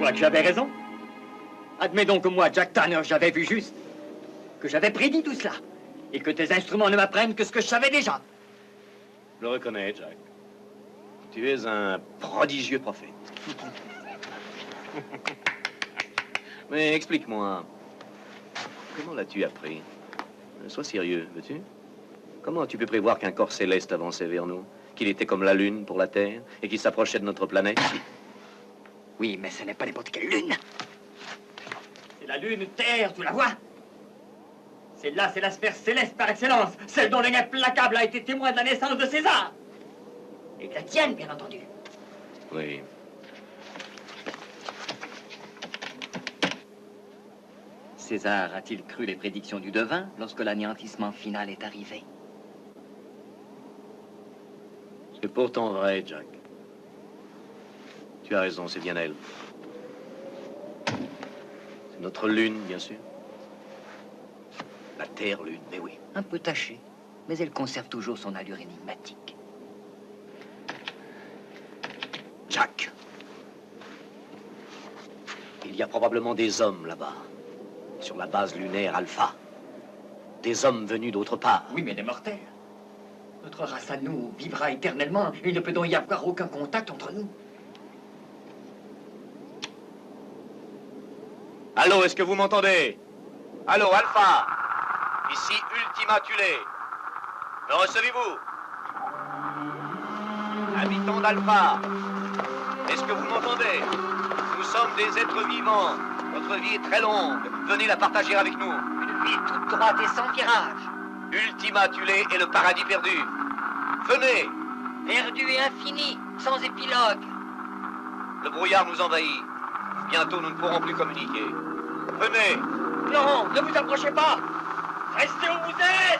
crois que j'avais raison? Admets donc que moi, Jack Tanner, j'avais vu juste. Que j'avais prédit tout cela. Et que tes instruments ne m'apprennent que ce que je savais déjà. Je le reconnais, Jack. Tu es un prodigieux prophète. Mais explique-moi, comment l'as-tu appris? Sois sérieux, veux-tu? Comment tu peux prévoir qu'un corps céleste avançait vers nous? Qu'il était comme la Lune pour la Terre et qu'il s'approchait de notre planète? Oui, mais ce n'est pas n'importe quelle lune. C'est la lune Terre, tu la vois? Celle-là, c'est la sphère céleste par excellence, celle dont l'œil implacable a été témoin de la naissance de César. Et de la tienne, bien entendu. Oui. César a-t-il cru les prédictions du devin lorsque l'anéantissement final est arrivé? C'est pourtant vrai, Jack. Tu as raison, c'est bien elle. C'est notre lune, bien sûr. La Terre-Lune, mais oui. Un peu tachée, mais elle conserve toujours son allure énigmatique. Jack. Il y a probablement des hommes là-bas, sur la base lunaire Alpha. Des hommes venus d'autre part. Oui, mais des mortels. Notre race à nous vivra éternellement. Il ne peut donc y avoir aucun contact entre nous. Allô, est-ce que vous m'entendez? Allô, Alpha. Ici Ultima Thule. Me recevez-vous? Habitants d'Alpha. Est-ce que vous m'entendez? Nous sommes des êtres vivants. Notre vie est très longue. Venez la partager avec nous. Une vie toute droite et sans virage. Ultima Thule est le paradis perdu. Venez. Perdu et infini, sans épilogue. Le brouillard nous envahit. Bientôt, nous ne pourrons plus communiquer. Venez. Non, ne vous approchez pas. Restez où vous êtes.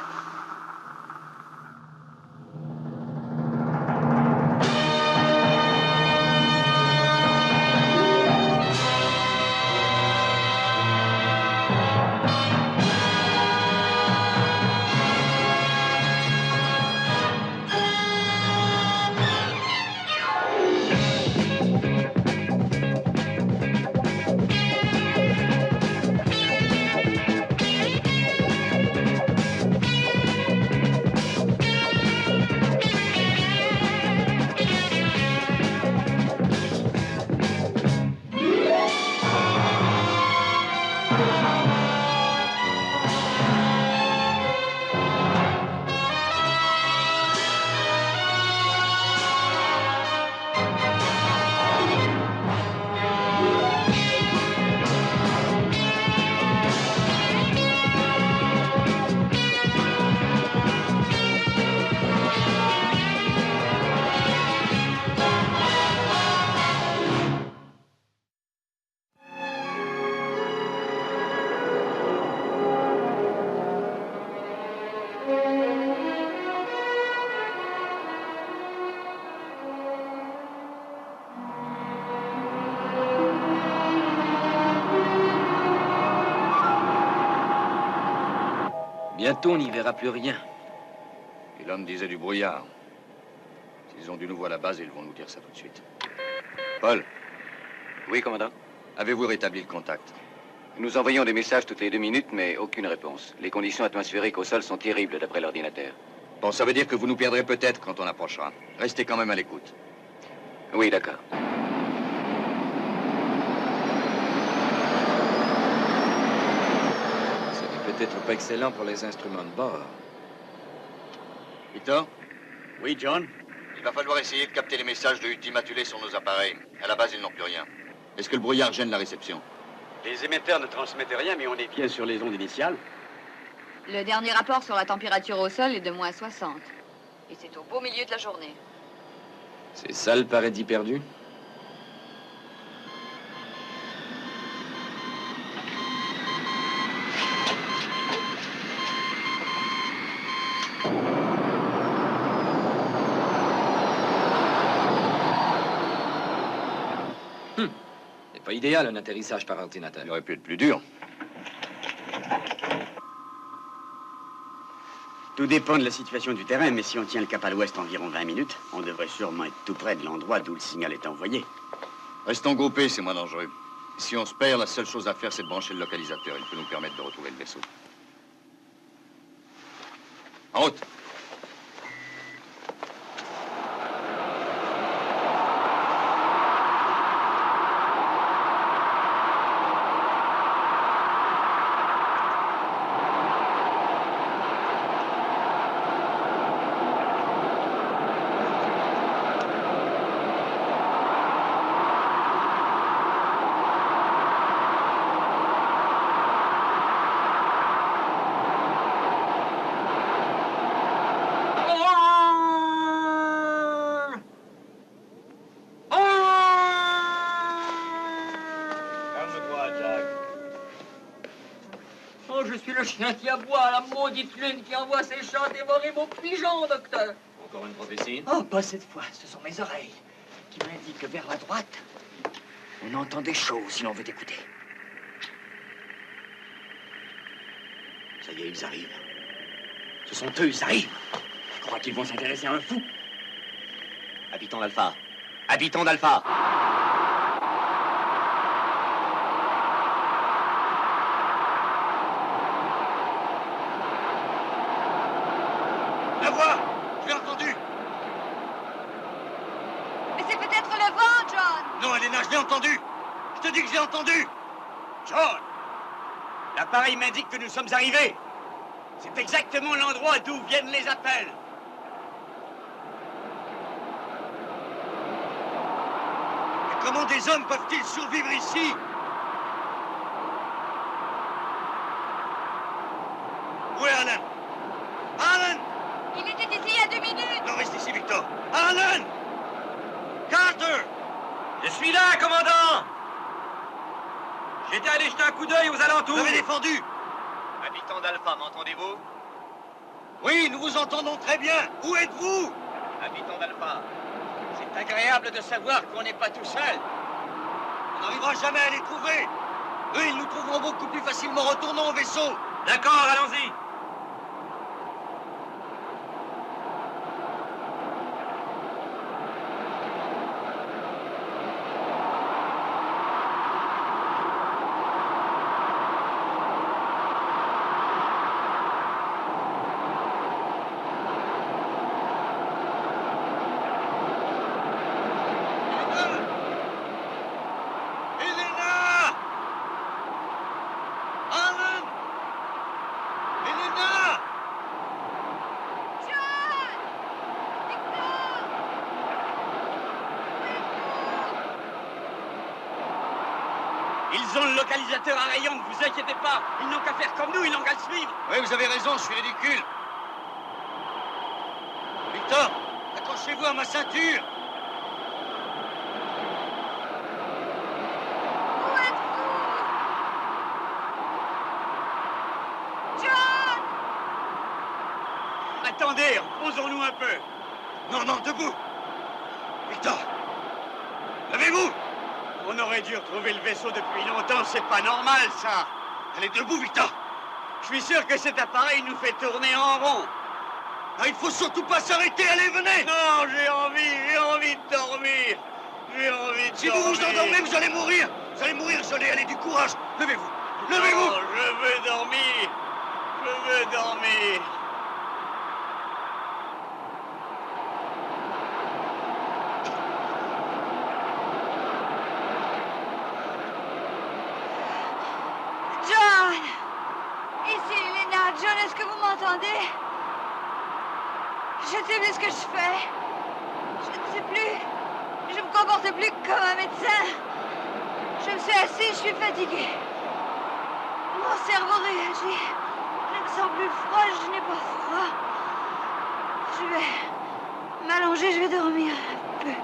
Bientôt, on n'y verra plus rien. Et l'homme disait du brouillard. S'ils ont du nouveau à la base, ils vont nous dire ça tout de suite. Paul. Oui, commandant. Avez-vous rétabli le contact? Nous envoyons des messages toutes les 2 minutes, mais aucune réponse. Les conditions atmosphériques au sol sont terribles, d'après l'ordinateur. Bon, ça veut dire que vous nous perdrez peut-être quand on approchera. Restez quand même à l'écoute. Oui, d'accord. Peut-être pas excellent pour les instruments de bord. Victor? Oui, John? Il va falloir essayer de capter les messages de Ultima Thule sur nos appareils. À la base, ils n'ont plus rien. Est-ce que le brouillard gêne la réception? Les émetteurs ne transmettent rien, mais on est bien sur les ondes initiales. Le dernier rapport sur la température au sol est de moins 60. Et c'est au beau milieu de la journée. C'est ça le paradis perdu? C'est pas idéal, un atterrissage par ordinateur. Il aurait pu être plus dur. Tout dépend de la situation du terrain, mais si on tient le cap à l'ouest environ 20 minutes, on devrait sûrement être tout près de l'endroit d'où le signal est envoyé. Restons groupés, c'est moins dangereux. Si on se perd, la seule chose à faire, c'est de brancher le localisateur. Il peut nous permettre de retrouver le vaisseau. En route! Oh, je suis le chien qui aboie, la maudite lune qui envoie ses chats dévorer vos pigeons, docteur. Encore une prophétie? Oh, pas cette fois. Ce sont mes oreilles qui m'indiquent que vers la droite, on entend des choses si l'on veut écouter. Ça y est, ils arrivent. Ce sont eux, ils arrivent. Je crois qu'ils vont s'intéresser à un fou. Habitants d'Alpha. Habitants d'Alpha. La voix! Je l'ai entendue! Mais c'est peut-être le vent, John! Non, Elena, je l'ai entendue! Je te dis que je l'ai entendue! John! L'appareil m'indique que nous sommes arrivés! C'est exactement l'endroit d'où viennent les appels! Mais comment des hommes peuvent-ils survivre ici? Où est Alan? Alan! Il était ici il y a 2 minutes! Non, reste ici, Victor! Alan! Carter! Je suis là, commandant! J'étais allé jeter un coup d'œil aux alentours. Vous m'avez défendu! Habitants d'Alpha, m'entendez-vous? Oui, nous vous entendons très bien! Où êtes-vous? Habitants d'Alpha. C'est agréable de savoir qu'on n'est pas tout seul. On n'arrivera jamais à les trouver. Eux, ils nous trouveront beaucoup plus facilement. Retournons au vaisseau. D'accord, allons-y. Elena! Alan! Elena! John! Victor! Ils ont le localisateur à rayon, ne vous inquiétez pas. Ils n'ont qu'à faire comme nous, ils n'ont qu'à le suivre. Oui, vous avez raison, je suis ridicule. Victor, accrochez-vous à ma ceinture. Où êtes-vous? John! Attendez, reposons-nous un peu. Non, non, debout. Victor, levez-vous. On aurait dû retrouver le vaisseau depuis longtemps, c'est pas normal, ça. Allez, debout, Victor. Je suis sûr que cet appareil nous fait tourner en rond. Ah, il faut surtout pas s'arrêter, allez, venez. Non, j'ai envie de dormir. J'ai envie de Si vous vous endormez, vous allez mourir. Vous allez mourir gelé, allez, du courage. Levez-vous. Levez-vous. Non, je veux dormir. Je veux dormir. John! Ici, Elena. John, est-ce que vous m'entendez? Je ne sais plus ce que je fais. Je ne sais plus. Je me comporte plus comme un médecin. Je me suis assise, je suis fatiguée. Mon cerveau réagit. Je ne sens plus froid, je n'ai pas froid. Je vais m'allonger, je vais dormir un peu.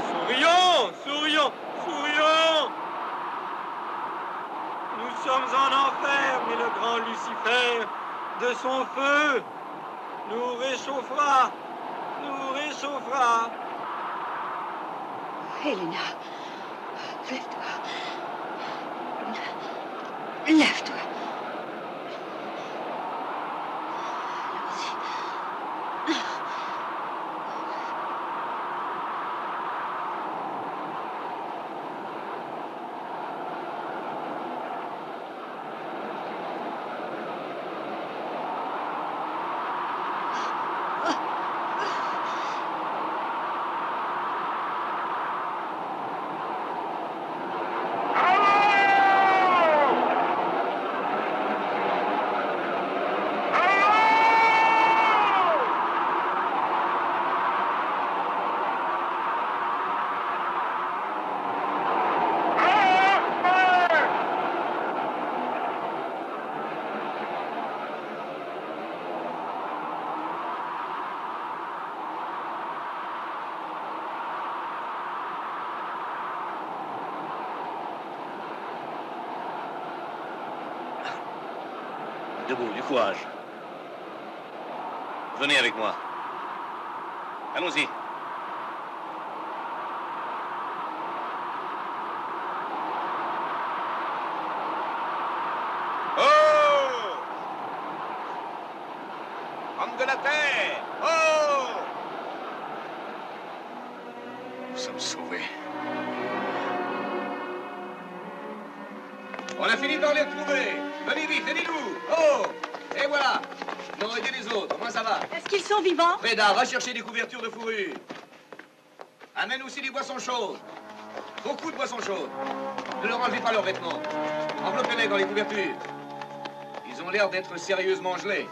Sourions, sourions, sourions. Nous sommes en enfer, mais le grand Lucifer, de son feu, nous réchauffera, nous réchauffera. Elena, lève-toi. Lève-toi. Allons-y. Debout, du courage. Venez avec moi. Allons-y. Oh! Homme de la terre! Oh! Nous sommes sauvés. On a fini par les retrouver. Venez vite, aidez-nous. Oh! Et voilà. Non, aidez les autres. Moi, ça va. Est-ce qu'ils sont vivants? Freda, va chercher des couvertures de fourrure. Amène aussi des boissons chaudes. Beaucoup de boissons chaudes. Ne leur enlevez pas leurs vêtements. Enveloppez-les dans les couvertures. Ils ont l'air d'être sérieusement gelés.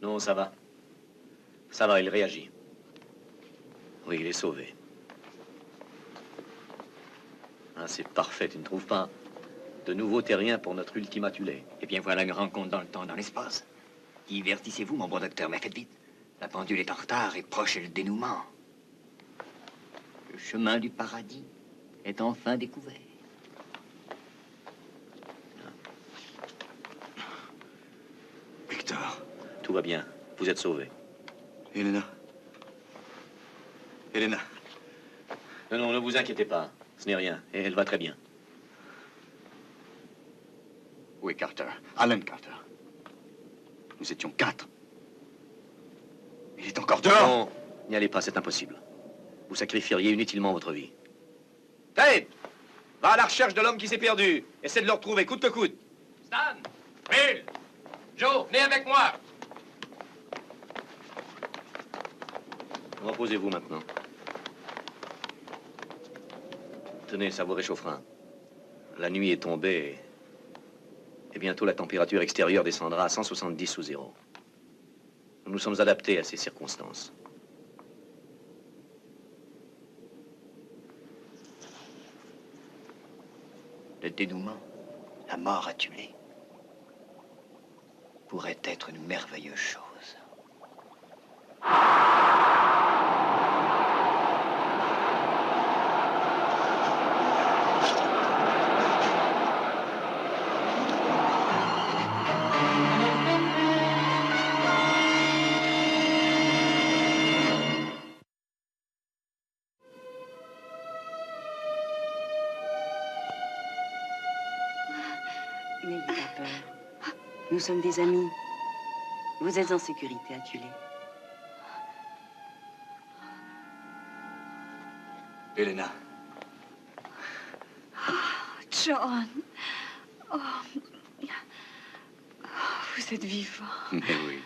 Non, ça va. Ça va, il réagit. Oui, il est sauvé. Ah, c'est parfait, tu ne trouves pas? De nouveaux terriens pour notre ultimatulé. Eh bien, voilà une rencontre dans le temps, dans l'espace. Divertissez-vous, mon bon docteur, mais faites vite. La pendule est en retard et proche est le dénouement. Le chemin du paradis est enfin découvert. Victor. Tout va bien. Vous êtes sauvé. Elena. Elena. Non, non, ne vous inquiétez pas. Ce n'est rien. Et elle va très bien. Où est Carter? Alan Carter. Nous étions 4. Il est encore dehors. Non, n'y allez pas, c'est impossible. Vous sacrifieriez inutilement votre vie. Ted! Va à la recherche de l'homme qui s'est perdu. Essaie de le retrouver coûte que coûte. Stan! Bill! Joe, venez avec moi! Reposez-vous maintenant. Tenez, ça vous réchauffera. La nuit est tombée et bientôt la température extérieure descendra à 170 sous zéro. Nous nous sommes adaptés à ces circonstances. Le dénouement, la mort à tuer, pourrait être une merveilleuse chose. N'ayez pas peur. Nous sommes des amis. Vous êtes en sécurité à Tulé. Elena. John. Oh. Vous êtes vivant. Mais oui.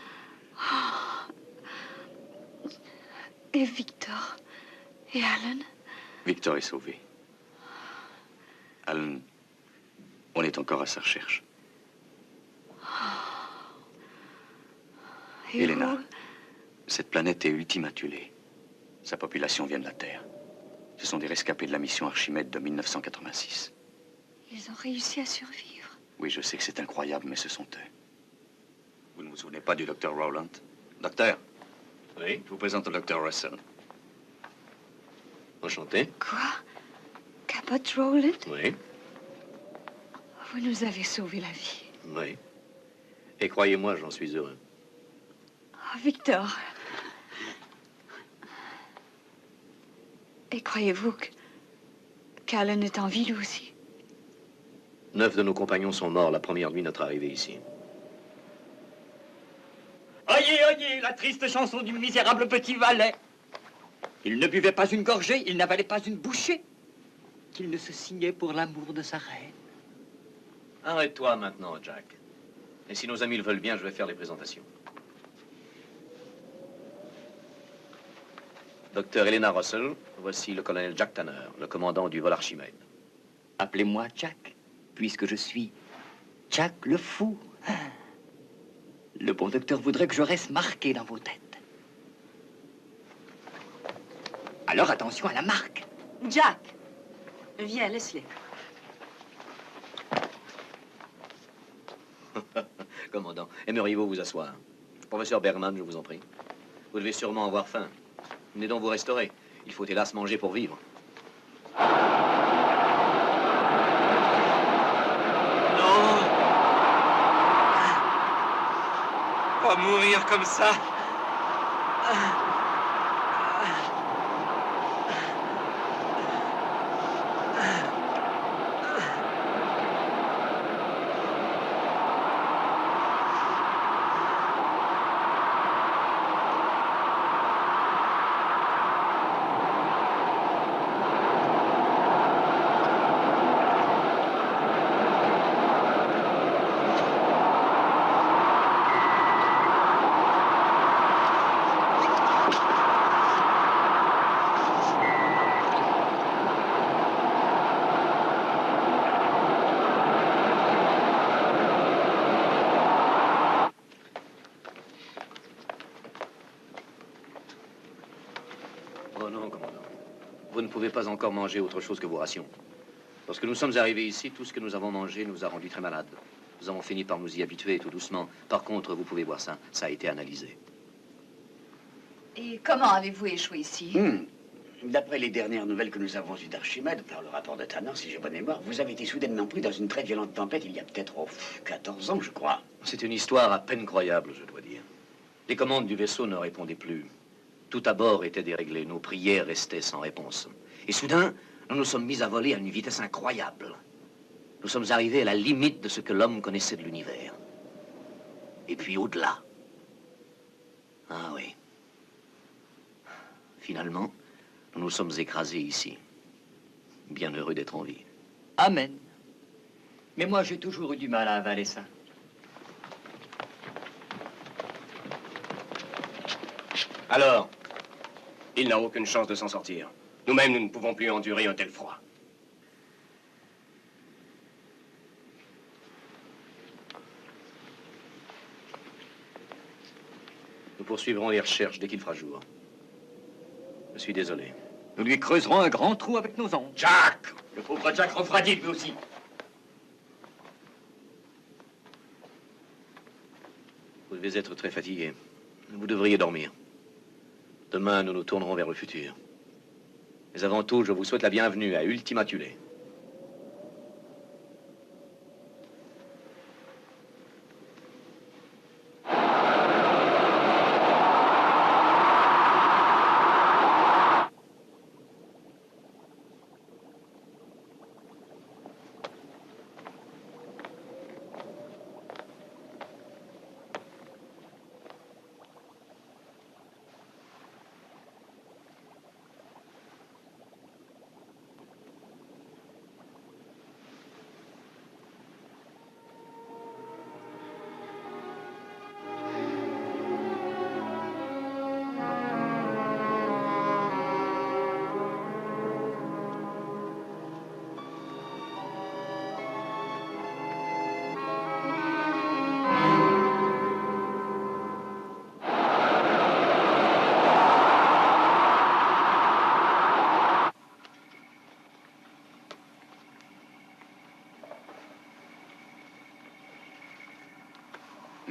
Et Victor? Et Alan? Victor est sauvé. Alan, on est encore à sa recherche. Et Elena, vous? cette planète est ultimatulée. Sa population vient de la Terre. Ce sont des rescapés de la mission Archimède de 1986. Ils ont réussi à survivre. Oui, je sais que c'est incroyable, mais ce sont eux. Vous ne vous souvenez pas du docteur Rowland? Docteur, Oui, je vous présente le docteur Russell. enchanté. Quoi? Cabot Rowland? Oui, Vous nous avez sauvé la vie. oui. Et croyez-moi, j'en suis heureux. Oh, Victor. Et croyez-vous qu'Alan est en vie, lui aussi? 9 de nos compagnons sont morts la première nuit de notre arrivée ici. Oyez, oyez, la triste chanson du misérable petit valet. Il ne buvait pas une gorgée, il n'avalait pas une bouchée. Qu'il ne se signait pour l'amour de sa reine. Arrête-toi maintenant, Jack. Et si nos amis le veulent bien, je vais faire les présentations. Docteur Elena Russell, voici le colonel Jack Tanner, le commandant du vol Archimède. Appelez-moi Jack, puisque je suis Jack le fou. Le bon docteur voudrait que je reste marqué dans vos têtes. Alors attention à la marque. Jack, viens, laisse-les. commandant. Aimeriez-vous vous asseoir? Professeur Bergman, je vous en prie. Vous devez sûrement avoir faim. Venez donc vous restaurer. Il faut hélas manger pour vivre. Non. Pas mourir comme ça. Vous ne pouvez pas encore manger autre chose que vos rations. Lorsque nous sommes arrivés ici, tout ce que nous avons mangé nous a rendus très malades. Nous avons fini par nous y habituer tout doucement. Par contre, vous pouvez boire ça. Ça a été analysé. Et comment avez-vous échoué ici? D'après les dernières nouvelles que nous avons eues d'Archimède, par le rapport de Tanner, si j'ai bonne mémoire, vous avez été soudainement pris dans une très violente tempête il y a peut-être 14 ans, je crois. C'est une histoire à peine croyable, je dois dire. Les commandes du vaisseau ne répondaient plus. Tout à bord était déréglé. Nos prières restaient sans réponse. Et soudain, nous nous sommes mis à voler à une vitesse incroyable. Nous sommes arrivés à la limite de ce que l'homme connaissait de l'univers. Et puis au-delà. Ah oui. Finalement, nous nous sommes écrasés ici. Bien heureux d'être en vie. Amen. Mais moi, j'ai toujours eu du mal à avaler ça. Alors, il n'a aucune chance de s'en sortir. Nous-mêmes, nous ne pouvons plus endurer un tel froid. Nous poursuivrons les recherches dès qu'il fera jour. Je suis désolé. Nous lui creuserons un grand trou avec nos ondes. Jack! Le pauvre Jack refroidit lui aussi. Vous devez être très fatigué. Vous devriez dormir. Demain, nous nous tournerons vers le futur. Mais avant tout, je vous souhaite la bienvenue à Ultima Thule.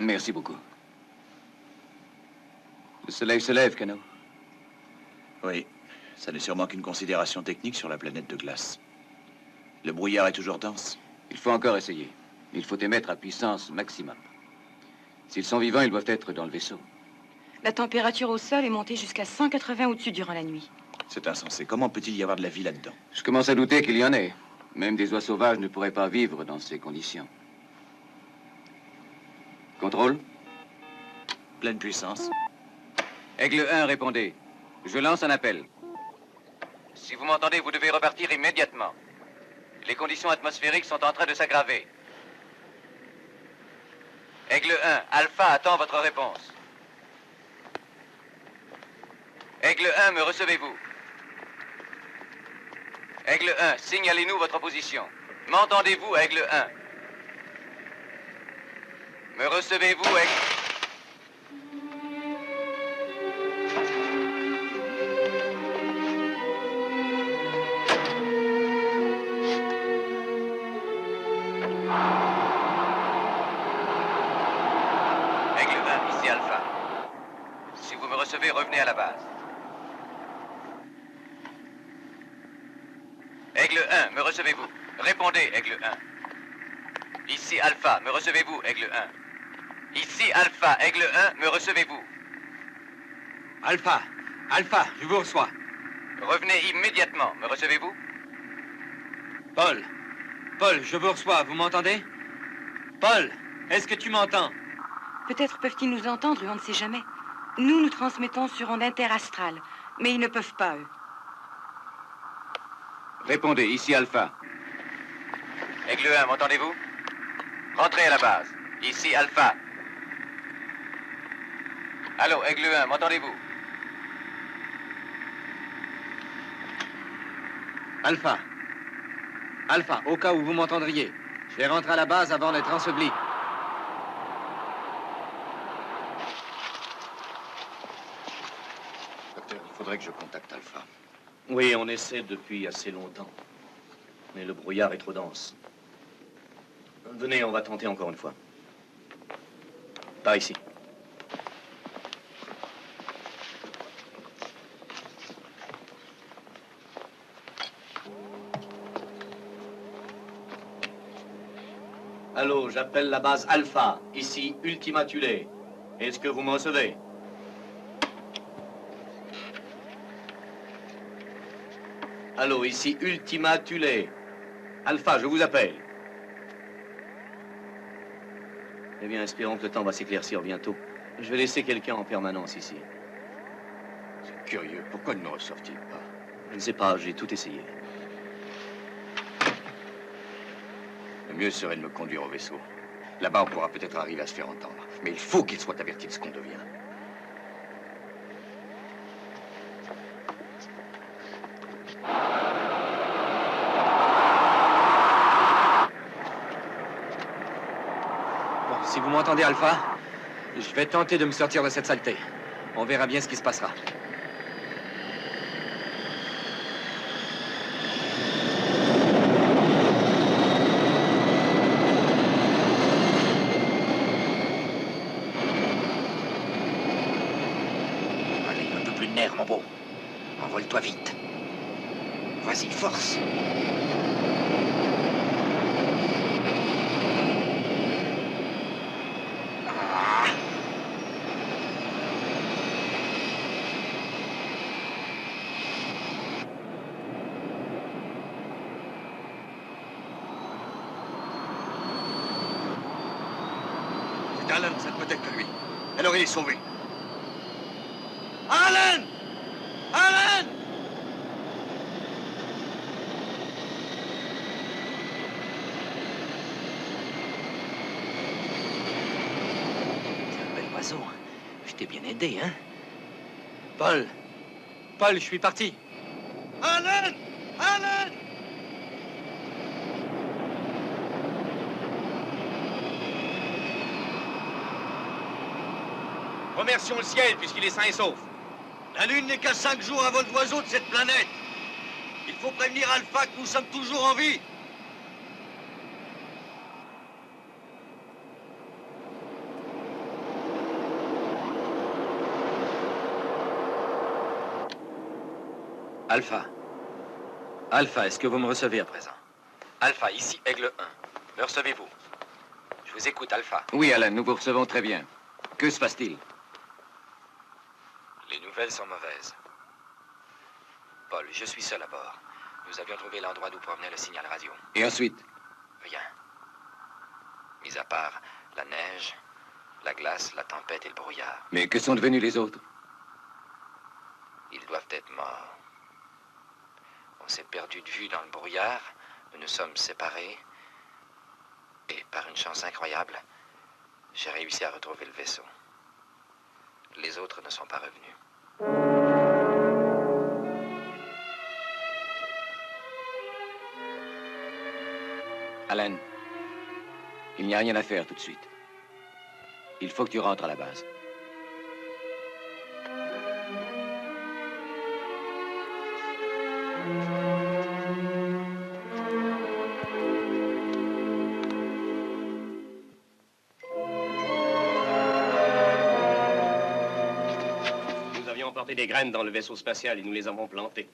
Merci beaucoup. Le soleil se lève, Cano. Oui, ça n'est sûrement qu'une considération technique sur la planète de glace. Le brouillard est toujours dense. Il faut encore essayer. Il faut émettre à puissance maximum. S'ils sont vivants, ils doivent être dans le vaisseau. La température au sol est montée jusqu'à 180 au-dessus durant la nuit. C'est insensé. Comment peut-il y avoir de la vie là-dedans? Je commence à douter qu'il y en ait. Même des oies sauvages ne pourraient pas vivre dans ces conditions. Contrôle? Pleine puissance. Aigle 1, répondez. Je lance un appel. Si vous m'entendez, vous devez repartir immédiatement. Les conditions atmosphériques sont en train de s'aggraver. Aigle 1, Alpha attend votre réponse. Aigle 1, me recevez-vous? Aigle 1, signalez-nous votre position. M'entendez-vous, Aigle 1? Me recevez-vous, Aigle... Alpha. Si vous me recevez, revenez à la base. Aigle 1, me recevez-vous? Répondez, Aigle 1. Ici Alpha, me recevez-vous, Aigle 1? Ici Alpha, Aigle 1, me recevez-vous? Alpha, Alpha, je vous reçois. Revenez immédiatement, me recevez-vous? Paul, Paul, je vous reçois, vous m'entendez? Paul, est-ce que tu m'entends? Peut-être peuvent-ils nous entendre et on ne sait jamais. Nous transmettons sur onde interastrale, mais ils ne peuvent pas, eux. Répondez, ici Alpha. Aigle 1, m'entendez-vous? Rentrez à la base. Ici Alpha. Allô, Aigle 1, m'entendez-vous? Alpha. Alpha, au cas où vous m'entendriez, je vais rentrer à la base avant d'être enseveli. Docteur, il faudrait que je contacte Alpha. Oui, on essaie depuis assez longtemps. Mais le brouillard est trop dense. Venez, on va tenter encore une fois. Par ici. Allô, j'appelle la base Alpha. Ici, Ultima Thule. Est-ce que vous me recevez? Allô, ici Ultima Thule. Alpha, je vous appelle. Eh bien, espérons que le temps va s'éclaircir bientôt. Je vais laisser quelqu'un en permanence ici. C'est curieux. Pourquoi ne me reçoivent-ils pas? Je ne sais pas, j'ai tout essayé. Le mieux serait de me conduire au vaisseau. Là-bas, on pourra peut-être arriver à se faire entendre. Mais il faut qu'il soit averti de ce qu'on devient. Bon, si vous m'entendez, Alpha, je vais tenter de me sortir de cette saleté. On verra bien ce qui se passera. Mon beau, envole-toi vite. Vas-y, force. C'est Alan, ça ne peut être que lui. Alors il est sauvé. Alan! Alan! C'est un bel oiseau. Je t'ai bien aidé, hein? Paul! Paul, je suis parti. Alan! Alan! Remercions le ciel puisqu'il est sain et sauf. La Lune n'est qu'à 5 jours à vol d'oiseau de cette planète. Il faut prévenir Alpha que nous sommes toujours en vie. Alpha. Alpha, est-ce que vous me recevez à présent? Alpha, ici Aigle 1. Me recevez-vous? Je vous écoute, Alpha. Oui, Alan, nous vous recevons très bien. Que se passe-t-il? Les nouvelles sont mauvaises. Paul, je suis seul à bord. Nous avions trouvé l'endroit d'où provenait le signal radio. Et ensuite? Rien. Mis à part la neige, la glace, la tempête et le brouillard. Mais que sont devenus les autres? Ils doivent être morts. On s'est perdu de vue dans le brouillard. Nous nous sommes séparés. Et par une chance incroyable, j'ai réussi à retrouver le vaisseau. Les autres ne sont pas revenus. Alan, il n'y a rien à faire tout de suite. Il faut que tu rentres à la base. transporté des graines dans le vaisseau spatial et nous les avons plantées.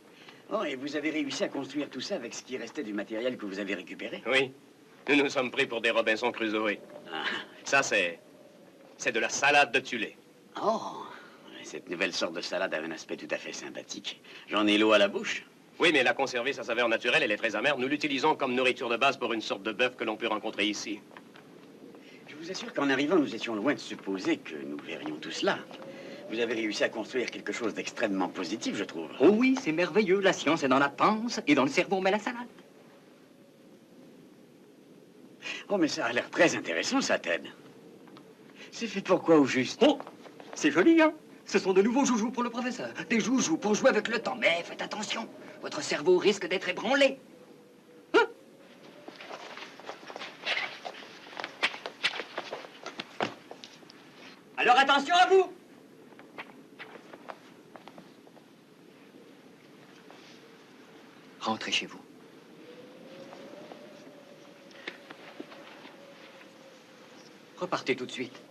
Oh, et vous avez réussi à construire tout ça avec ce qui restait du matériel que vous avez récupéré? Oui. Nous nous sommes pris pour des Robinson Crusoe. Ah. Ça, c'est de la salade de Tulé. Oh, cette nouvelle sorte de salade a un aspect tout à fait sympathique. J'en ai l'eau à la bouche. Oui, mais la conserver, sa saveur naturelle, elle est très amère. Nous l'utilisons comme nourriture de base pour une sorte de bœuf que l'on peut rencontrer ici. Je vous assure qu'en arrivant, nous étions loin de supposer que nous verrions tout cela. Vous avez réussi à construire quelque chose d'extrêmement positif, je trouve. Oh oui, c'est merveilleux. La science est dans la panse et dans le cerveau, on met la salade. Oh, mais ça a l'air très intéressant, ça, Ted. C'est fait pour quoi, au juste? Oh, c'est joli, hein? Ce sont de nouveaux joujoux pour le professeur. Des joujoux pour jouer avec le temps. Mais faites attention, votre cerveau risque d'être ébranlé. Hein? Alors attention à vous! Rentrez chez vous. Repartez tout de suite.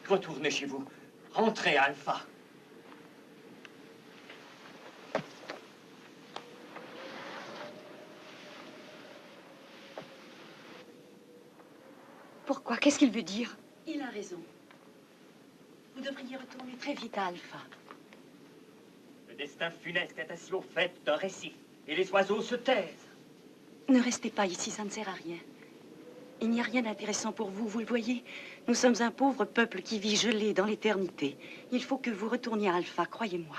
Retournez chez vous. Rentrez, Alpha. Pourquoi? Qu'est-ce qu'il veut dire? Il a raison. Vous devriez retourner très vite à Alpha. Le destin funeste est assis au fait d'un récif. Et les oiseaux se taisent. Ne restez pas ici, ça ne sert à rien. Il n'y a rien d'intéressant pour vous, vous le voyez. Nous sommes un pauvre peuple qui vit gelé dans l'éternité. Il faut que vous retourniez à Alpha, croyez-moi.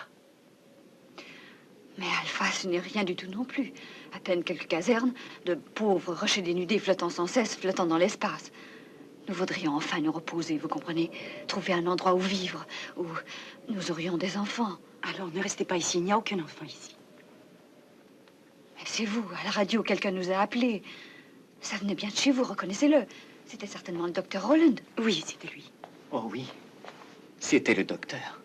Mais Alpha, ce n'est rien du tout non plus. À peine quelques casernes, de pauvres rochers dénudés flottant sans cesse, flottant dans l'espace. Nous voudrions enfin nous reposer, vous comprenez? Trouver un endroit où vivre, où nous aurions des enfants. Alors ne restez pas ici, il n'y a aucun enfant ici. Mais c'est vous, à la radio, quelqu'un nous a appelés. Ça venait bien de chez vous, reconnaissez-le. C'était certainement le docteur Roland. Oui, c'était lui. Oh oui, c'était le docteur.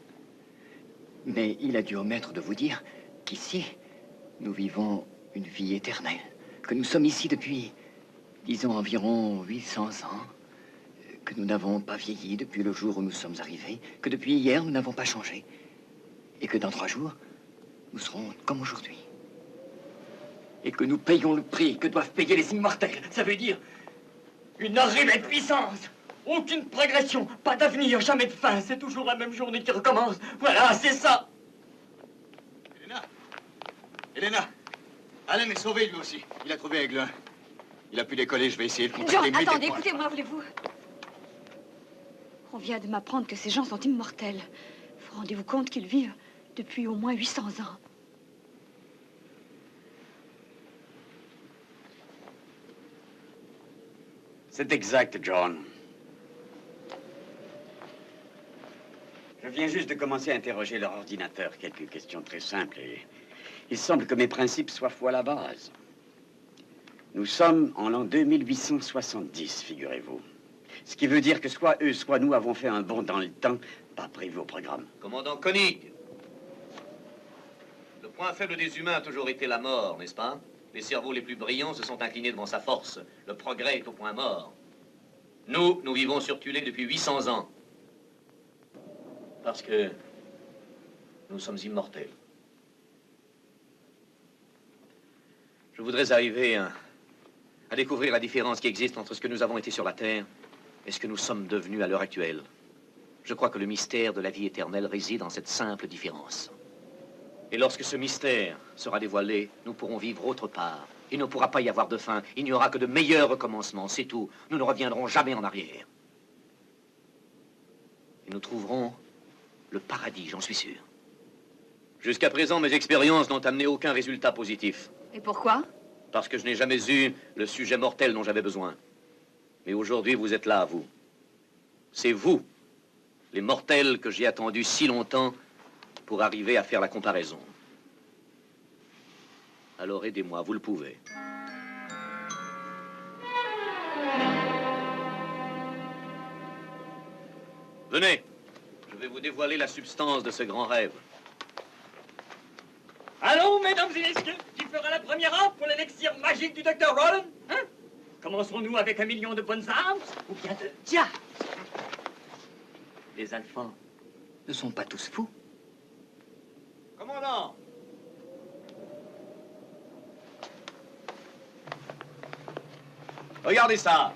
Mais il a dû omettre de vous dire qu'ici, nous vivons une vie éternelle. Que nous sommes ici depuis, disons, environ 800 ans. Que nous n'avons pas vieilli depuis le jour où nous sommes arrivés. Que depuis hier, nous n'avons pas changé. Et que dans 3 jours, nous serons comme aujourd'hui. Et que nous payons le prix que doivent payer les immortels. Ça veut dire une horrible puissance. Aucune progression, pas d'avenir, jamais de fin. C'est toujours la même journée qui recommence. Voilà, c'est ça. Elena, Alan est sauvé lui aussi. Il a trouvé Aigle 1. Il a pu décoller, je vais essayer de John, contacter attendez, écoutez-moi, voulez-vous? On vient de m'apprendre que ces gens sont immortels. Vous rendez-vous compte qu'ils vivent depuis au moins 800 ans? C'est exact, John. Je viens juste de commencer à interroger leur ordinateur. Quelques questions très simples et il semble que mes principes soient faux à la base. Nous sommes en l'an 2870, figurez-vous. Ce qui veut dire que soit eux, soit nous avons fait un bond dans le temps, pas prévu au programme. Commandant Koenig, le point faible des humains a toujours été la mort, n'est-ce pas? Les cerveaux les plus brillants se sont inclinés devant sa force. Le progrès est au point mort. Nous vivons sur Tulé depuis 800 ans. Parce que nous sommes immortels. Je voudrais arriver à découvrir la différence qui existe entre ce que nous avons été sur la Terre et ce que nous sommes devenus à l'heure actuelle. Je crois que le mystère de la vie éternelle réside dans cette simple différence. Et lorsque ce mystère sera dévoilé, nous pourrons vivre autre part. Il ne pourra pas y avoir de fin. Il n'y aura que de meilleurs recommencements, c'est tout. Nous ne reviendrons jamais en arrière. Et nous trouverons le paradis, j'en suis sûr. Jusqu'à présent, mes expériences n'ont amené aucun résultat positif. Et pourquoi? Parce que je n'ai jamais eu le sujet mortel dont j'avais besoin. Mais aujourd'hui, vous êtes là, vous. C'est vous, les mortels que j'ai attendus si longtemps pour arriver à faire la comparaison. Alors aidez-moi, vous le pouvez. Venez, je vais vous dévoiler la substance de ce grand rêve. Allons, mesdames et messieurs, qui fera la première offre pour l'élixir magique du docteur Roland? Hein? Commencerons-nous avec 1 million de bonnes armes ou bien de diables? Les Alphans ne sont pas tous fous. Commandant! Regardez ça!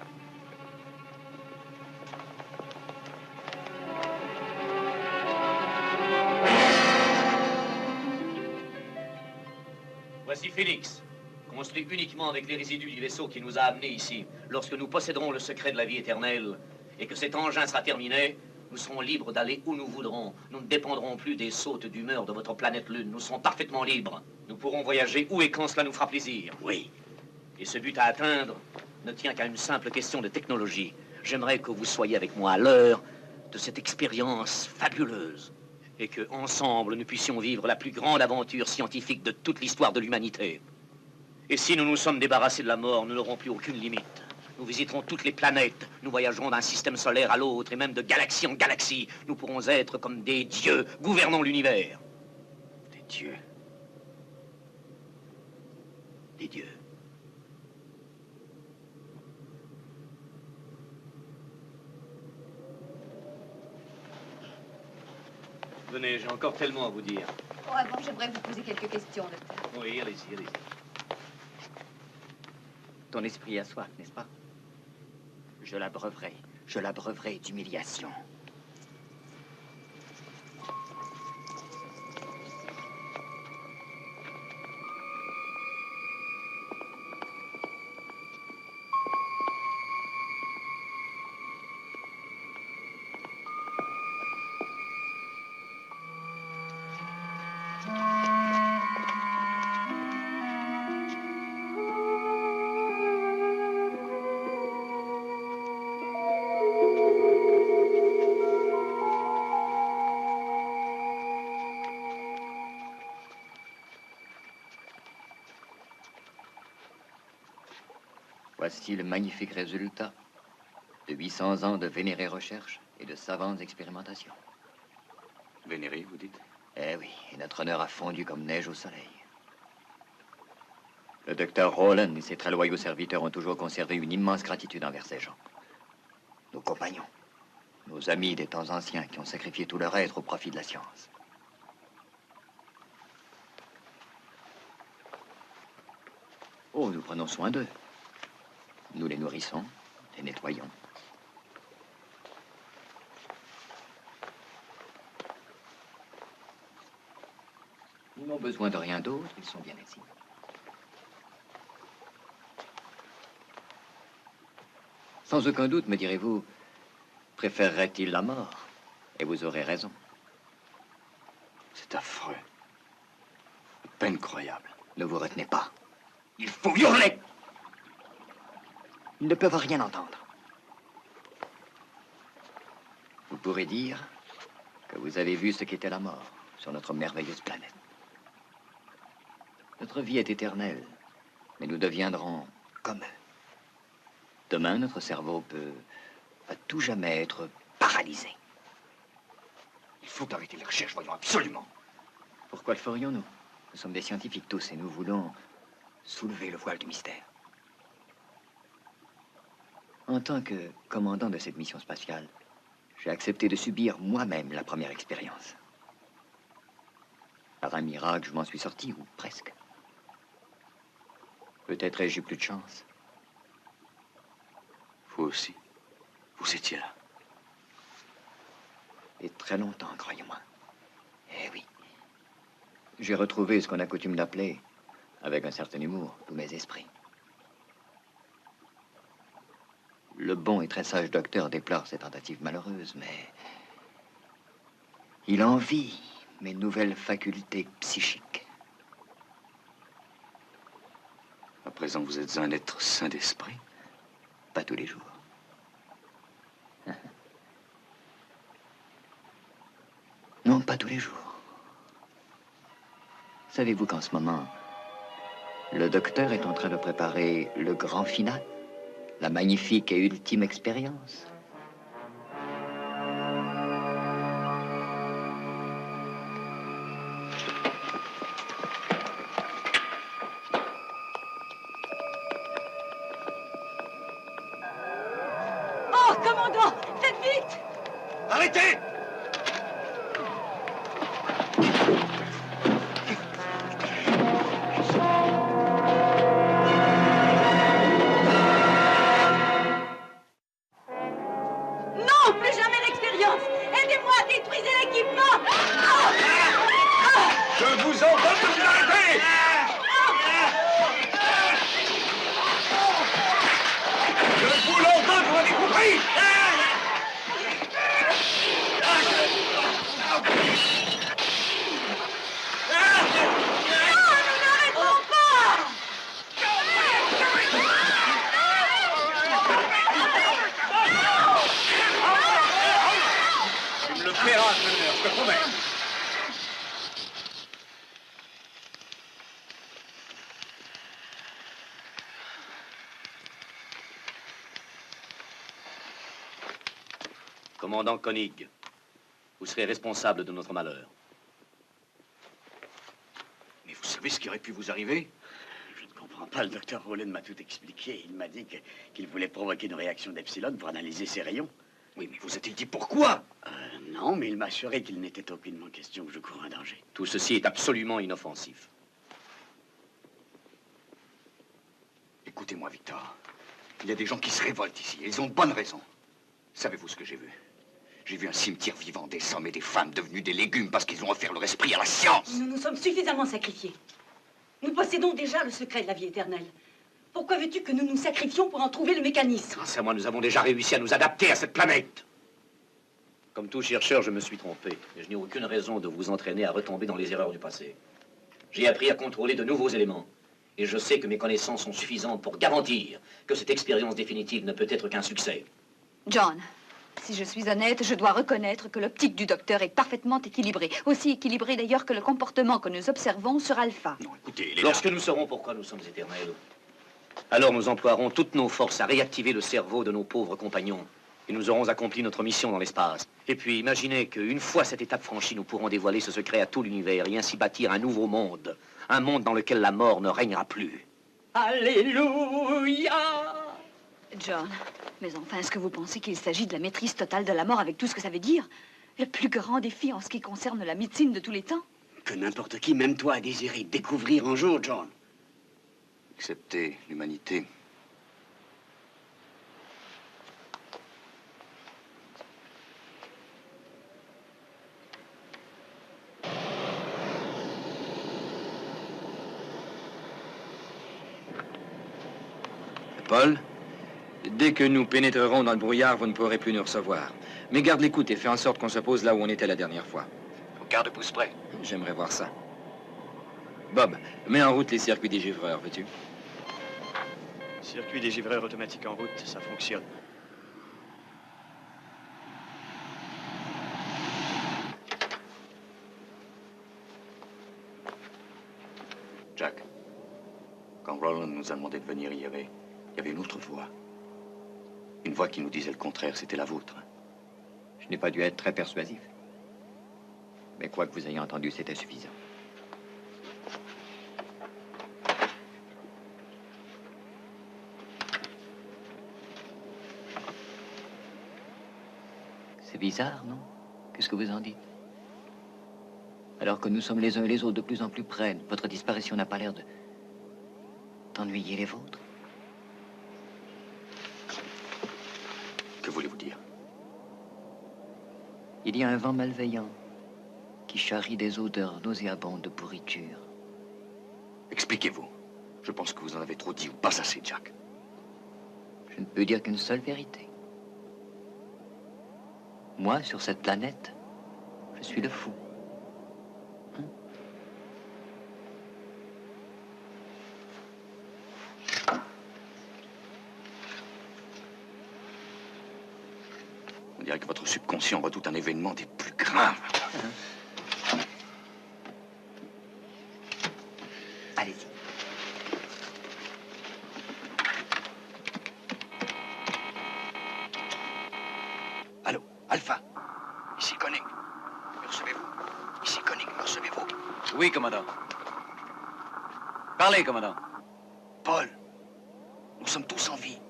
Voici Phoenix, construit uniquement avec les résidus du vaisseau qui nous a amenés ici. Lorsque nous posséderons le secret de la vie éternelle et que cet engin sera terminé, nous serons libres d'aller où nous voudrons. Nous ne dépendrons plus des sautes d'humeur de votre planète Lune. Nous serons parfaitement libres. Nous pourrons voyager où et quand cela nous fera plaisir. Oui. Et ce but à atteindre ne tient qu'à une simple question de technologie. J'aimerais que vous soyez avec moi à l'heure de cette expérience fabuleuse. Et que, ensemble, nous puissions vivre la plus grande aventure scientifique de toute l'histoire de l'humanité. Et si nous nous sommes débarrassés de la mort, nous n'aurons plus aucune limite. Nous visiterons toutes les planètes, nous voyagerons d'un système solaire à l'autre, et même de galaxie en galaxie. Nous pourrons être comme des dieux gouvernant l'univers. Des dieux. Des dieux. Venez, j'ai encore tellement à vous dire. Oh, avant, j'aimerais vous poser quelques questions, docteur. Oui, allez-y, allez-y. Ton esprit a soif, n'est-ce pas? Je l'abreuverai d'humiliation. Voici le magnifique résultat de 800 ans de vénérées recherches et de savantes expérimentations. Vénéré, vous dites? Eh oui, et notre honneur a fondu comme neige au soleil. Le docteur Rowland et ses très loyaux serviteurs ont toujours conservé une immense gratitude envers ces gens. Nos compagnons, nos amis des temps anciens qui ont sacrifié tout leur être au profit de la science. Oh, nous prenons soin d'eux. Nous les nourrissons, les nettoyons. Ils n'ont besoin de rien d'autre, ils sont bien ici. Sans aucun doute, me direz-vous, préférerait-il la mort? Et vous aurez raison. C'est affreux. À peine croyable. Ne vous retenez pas. Il faut hurler! Ils ne peuvent rien entendre. Vous pourrez dire que vous avez vu ce qu'était la mort sur notre merveilleuse planète. Notre vie est éternelle, mais nous deviendrons comme eux. Demain, notre cerveau peut à tout jamais être paralysé. Il faut arrêter les recherches, voyons, absolument. Pourquoi le ferions-nous? Nous sommes des scientifiques tous et nous voulons soulever le voile du mystère. En tant que commandant de cette mission spatiale, j'ai accepté de subir moi-même la première expérience. Par un miracle, je m'en suis sorti, ou presque. Peut-être ai-je eu plus de chance. Vous aussi. Vous étiez là. Et très longtemps, croyez-moi. Eh oui. J'ai retrouvé ce qu'on a coutume d'appeler, avec un certain humour, tous mes esprits. Le bon et très sage docteur déplore ces tentatives malheureuses, mais il envie mes nouvelles facultés psychiques. À présent, vous êtes un être sain d'esprit? Pas tous les jours. Non, pas tous les jours. Savez-vous qu'en ce moment, le docteur est en train de préparer le grand final? La magnifique et ultime expérience. Oh, commandant, faites vite! Arrêtez! verras, entraîneur, je te promets. Commandant Koenig, vous serez responsable de notre malheur. Mais vous savez ce qui aurait pu vous arriver? Je ne comprends pas, le docteur Rowland m'a tout expliqué. Il m'a dit qu'il voulait provoquer une réaction d'Epsilon pour analyser ses rayons. Oui, mais vous a-t-il dit pourquoi? Non, mais il m'a assuré qu'il n'était aucunement question que je cours un danger. Tout ceci est absolument inoffensif. Écoutez-moi, Victor. Il y a des gens qui se révoltent ici, et ils ont de bonnes raisons. Savez-vous ce que j'ai vu? J'ai vu un cimetière vivant des hommes et des femmes devenus des légumes parce qu'ils ont offert leur esprit à la science. Nous nous sommes suffisamment sacrifiés. Nous possédons déjà le secret de la vie éternelle. Pourquoi veux-tu que nous nous sacrifions pour en trouver le mécanisme? Grâce à moi, nous avons déjà réussi à nous adapter à cette planète. Comme tout chercheur, je me suis trompé. Mais je n'ai aucune raison de vous entraîner à retomber dans les erreurs du passé. J'ai appris à contrôler de nouveaux éléments. Et je sais que mes connaissances sont suffisantes pour garantir que cette expérience définitive ne peut être qu'un succès. John, si je suis honnête, je dois reconnaître que l'optique du docteur est parfaitement équilibrée. Aussi équilibrée d'ailleurs que le comportement que nous observons sur Alpha. Non, écoutez, lorsque nous saurons pourquoi nous sommes éternels, alors nous emploierons toutes nos forces à réactiver le cerveau de nos pauvres compagnons. Et nous aurons accompli notre mission dans l'espace. Et puis imaginez qu'une fois cette étape franchie, nous pourrons dévoiler ce secret à tout l'univers et ainsi bâtir un nouveau monde. Un monde dans lequel la mort ne régnera plus. Alléluia! John, mais enfin, est-ce que vous pensez qu'il s'agit de la maîtrise totale de la mort avec tout ce que ça veut dire? Le plus grand défi en ce qui concerne la médecine de tous les temps? Que n'importe qui, même toi, a désiré découvrir un jour, John. Accepter l'humanité. Paul, dès que nous pénétrerons dans le brouillard, vous ne pourrez plus nous recevoir. Mais garde l'écoute et fais en sorte qu'on se pose là où on était la dernière fois. Au garde-pouce près. J'aimerais voir ça. Bob, mets en route les circuits des givreurs, veux-tu? Circuit des givreurs automatiques en route, ça fonctionne. Jack, quand Roland nous a demandé de venir, il y avait une autre voix. Une voix qui nous disait le contraire, c'était la vôtre. Je n'ai pas dû être très persuasif. Mais quoi que vous ayez entendu, c'était suffisant. C'est bizarre, non? Qu'est-ce que vous en dites? Alors que nous sommes les uns et les autres de plus en plus près, votre disparition n'a pas l'air d'ennuyer les vôtres. Que voulez-vous dire? Il y a un vent malveillant qui charrie des odeurs nauséabondes de pourriture. Expliquez-vous. Je pense que vous en avez trop dit ou pas assez, Jack. Je ne peux dire qu'une seule vérité. Moi, sur cette planète, je suis le fou. On dirait que votre subconscient redoute un événement des plus graves. Allez-y. Allô, Alpha. Ici Koenig. Me recevez-vous? Ici Koenig, me recevez-vous? Oui, commandant. Parlez, commandant. Paul, nous sommes tous en vie.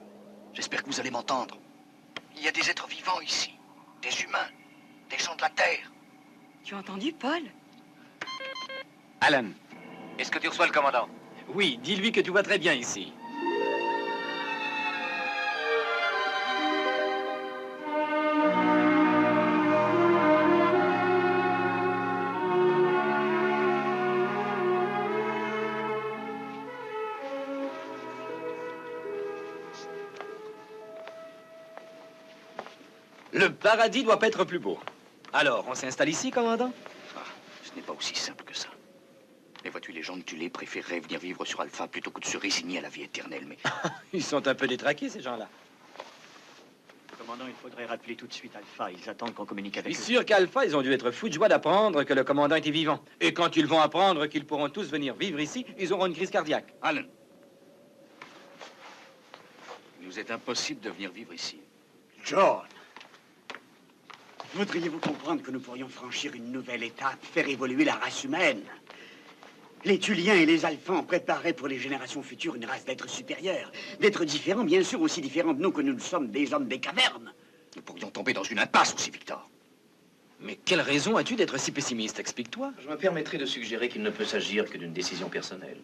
J'espère que vous allez m'entendre. Il y a des êtres vivants ici. Des humains. Des gens de la Terre. Tu as entendu, Paul? Alan. Est-ce que tu reçois le commandant? Oui, dis-lui que tout va très bien ici. Le paradis doit pas être plus beau. Alors, on s'installe ici, commandant? Ah, ce n'est pas aussi simple que ça. Mais vois-tu, les gens de Tulé préféreraient venir vivre sur Alpha plutôt que de se résigner à la vie éternelle, mais... Ils sont un peu détraqués, ces gens-là. Commandant, il faudrait rappeler tout de suite Alpha. Ils attendent qu'on communique avec eux. Je suis sûr qu'Alpha, ils ont dû être fous de joie d'apprendre que le commandant était vivant. Et quand ils vont apprendre qu'ils pourront tous venir vivre ici, ils auront une crise cardiaque. Alan, il nous est impossible de venir vivre ici. John, voudriez-vous comprendre que nous pourrions franchir une nouvelle étape, faire évoluer la race humaine? Les Tuliens et les Alphans prépareraient pour les générations futures une race d'êtres supérieurs, d'êtres différents, bien sûr, aussi différents de nous que nous le sommes des hommes des cavernes. Nous pourrions tomber dans une impasse aussi, Victor. Mais quelle raison as-tu d'être si pessimiste? Explique-toi. Je me permettrai de suggérer qu'il ne peut s'agir que d'une décision personnelle.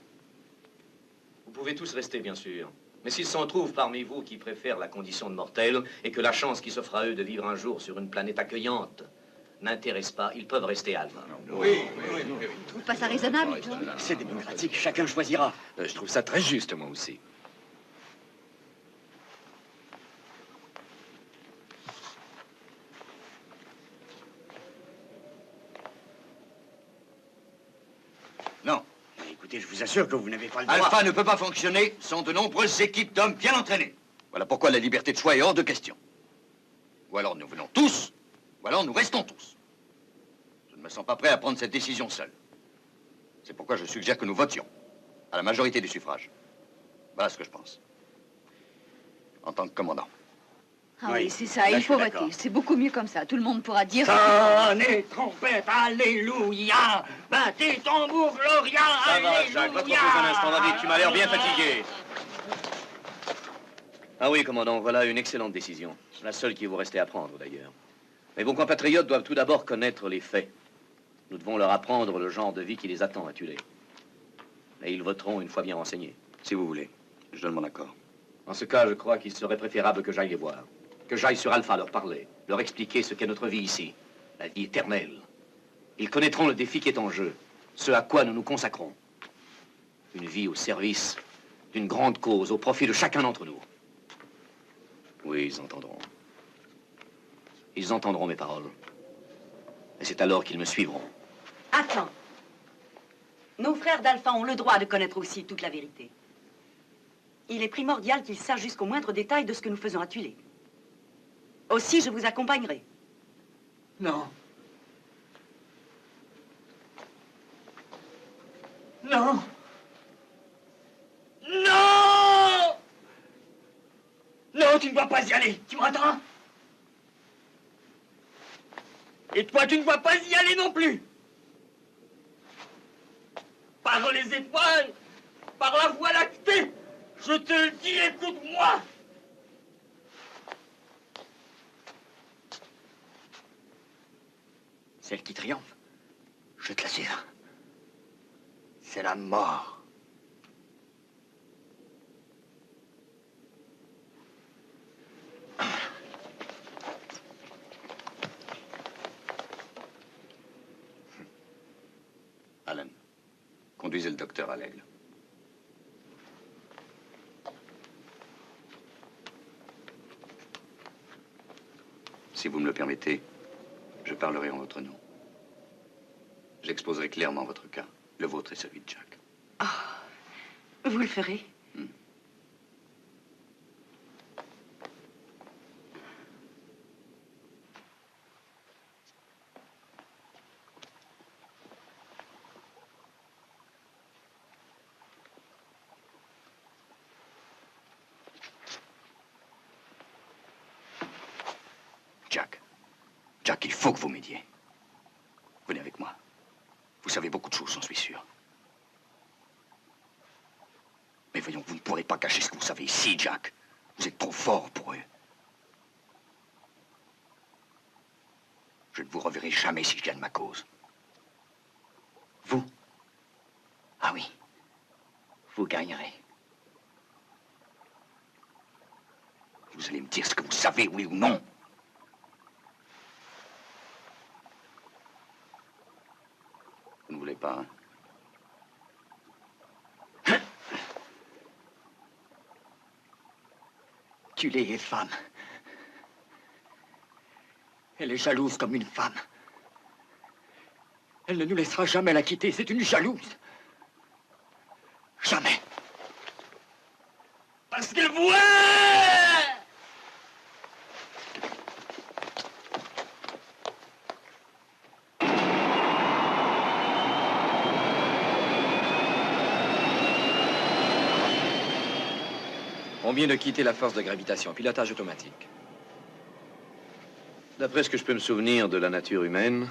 Vous pouvez tous rester, bien sûr. Mais s'il s'en trouve parmi vous qui préfèrent la condition de mortel et que la chance qui s'offre à eux de vivre un jour sur une planète accueillante n'intéresse pas, ils peuvent rester Alpha. Oui. Tu trouves pas ça raisonnable, John? C'est démocratique, chacun choisira. Je trouve ça très juste, moi aussi. Non. Écoutez, je vous assure que vous n'avez pas le droit. Alpha ne peut pas fonctionner sans de nombreuses équipes d'hommes bien entraînés. Voilà pourquoi la liberté de choix est hors de question. Ou alors nous venons tous, ou alors nous restons tous. Je ne me sens pas prêt à prendre cette décision seul. C'est pourquoi je suggère que nous votions à la majorité du suffrage. Voilà ce que je pense. En tant que commandant. Ah oui, c'est ça, il faut voter. C'est beaucoup mieux comme ça. Tout le monde pourra dire... Sonnez, trompette, alléluia! Battez, tambour, gloria, Ça va, alléluia! Jacques, repose un instant, David, tu m'as l'air bien fatigué. Ah oui, commandant, voilà une excellente décision. La seule qui vous restait à prendre, d'ailleurs. Mais vos compatriotes doivent tout d'abord connaître les faits. Nous devons leur apprendre le genre de vie qui les attend à Tulé. Et ils voteront une fois bien renseignés. Si vous voulez, je donne mon accord. En ce cas, je crois qu'il serait préférable que j'aille les voir. Que j'aille sur Alpha leur parler, leur expliquer ce qu'est notre vie ici, la vie éternelle. Ils connaîtront le défi qui est en jeu, ce à quoi nous nous consacrons. Une vie au service d'une grande cause, au profit de chacun d'entre nous. Oui, ils entendront. Ils entendront mes paroles. Et c'est alors qu'ils me suivront. Attends. Nos frères d'Alpha ont le droit de connaître aussi toute la vérité. Il est primordial qu'ils sachent jusqu'au moindre détail de ce que nous faisons à Tulé. Aussi, je vous accompagnerai. Non. Non. Non! Non, tu ne vas pas y aller. Tu m'entends? Et toi, tu ne vas pas y aller non plus. Par les étoiles, par la voie lactée, je te le dis, écoute-moi. Celle qui triomphe, je te l'assure, c'est la mort. Alan, conduisez le docteur à l'Aigle. Si vous me le permettez, je parlerai en votre nom. J'exposerai clairement votre cas, le vôtre et celui de Jack. Vous le ferez. Jack, il faut que vous m'aidiez. Venez avec moi. Vous savez beaucoup de choses, j'en suis sûr. Mais voyons, vous ne pourrez pas cacher ce que vous savez ici, Jack. Vous êtes trop fort pour eux. Je ne vous reverrai jamais si je gagne ma cause. Vous? Ah oui. Vous gagnerez. Vous allez me dire ce que vous savez, oui ou non. Vous ne voulez pas, hein? Tulé est femme. Elle est jalouse comme une femme. Elle ne nous laissera jamais la quitter. C'est une jalouse. Jamais. Parce qu'elle voit On vient de quitter la force de gravitation, pilotage automatique. D'après ce que je peux me souvenir de la nature humaine,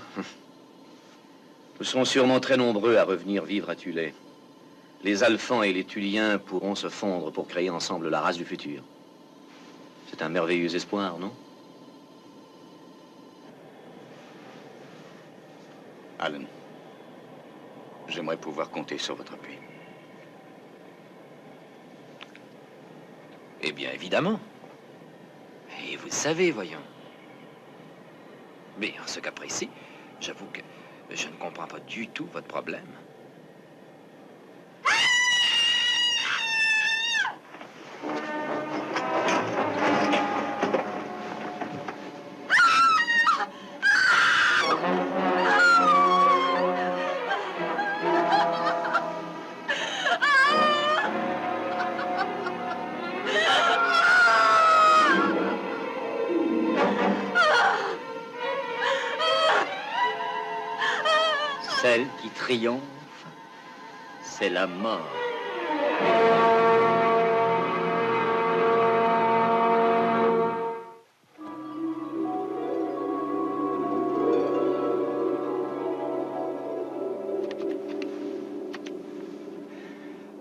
nous serons sûrement très nombreux à revenir vivre à Tulé. Les Alphans et les Tuliens pourront se fondre pour créer ensemble la race du futur. C'est un merveilleux espoir, non? Alan, j'aimerais pouvoir compter sur votre appui. Eh bien, évidemment. Et vous le savez, voyons. Mais en ce cas précis, j'avoue que je ne comprends pas du tout votre problème. Celle qui triomphe, c'est la mort.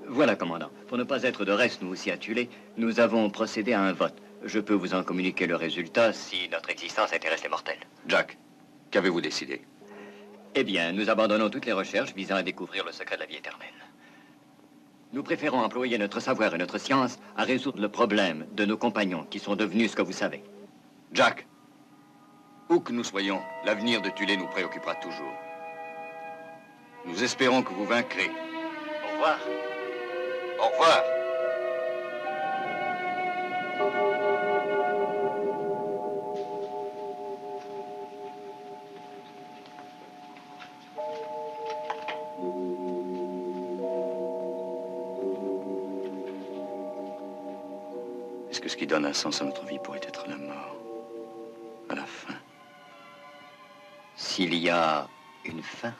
Voilà, commandant. Pour ne pas être de reste, nous aussi à Tulé, nous avons procédé à un vote. Je peux vous en communiquer le résultat si notre existence intéresse les mortels. Jack, qu'avez-vous décidé? Eh bien, nous abandonnons toutes les recherches visant à découvrir le secret de la vie éternelle. Nous préférons employer notre savoir et notre science à résoudre le problème de nos compagnons qui sont devenus ce que vous savez. Jack, où que nous soyons, l'avenir de Tulé nous préoccupera toujours. Nous espérons que vous vaincrez. Au revoir. Au revoir. Est-ce que ce qui donne un sens à notre vie pourrait être la mort? À la fin? S'il y a une fin.